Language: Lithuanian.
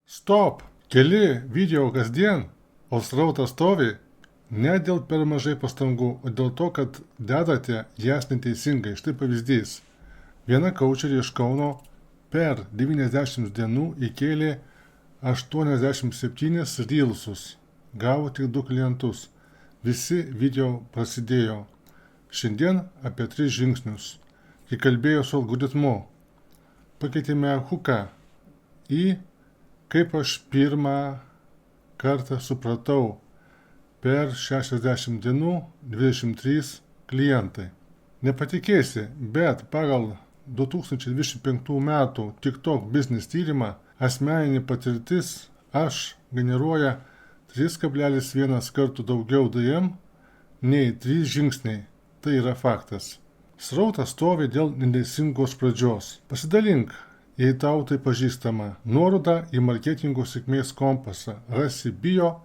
Stop! Keli video kasdien, o srautas stovi ne dėl per mažai pastangų, o dėl to, kad dedate jas neteisingai. Štai pavyzdys. Viena kaučerė iš Kauno per 90 dienų įkėlė 87 rylsus. Gavo tik 2 klientus. Visi video prasidėjo. Šiandien apie 3 žingsnius. Kai kalbėjo su algoritmu, pakeitėme huką į kaip aš pirmą kartą supratau per 60 dienų 23 klientai. Nepatikėsi, bet pagal 2025 metų TikTok business tyrimą asmeninė patirtis aš generuoja 3,1 kartų daugiau DM nei 3 žingsniai. Tai yra faktas. Srautas stovi dėl neteisingos pradžios. Pasidalink, jei tau tai pažįstama. Nuorodą į marketingo sėkmės kompasą rasi bio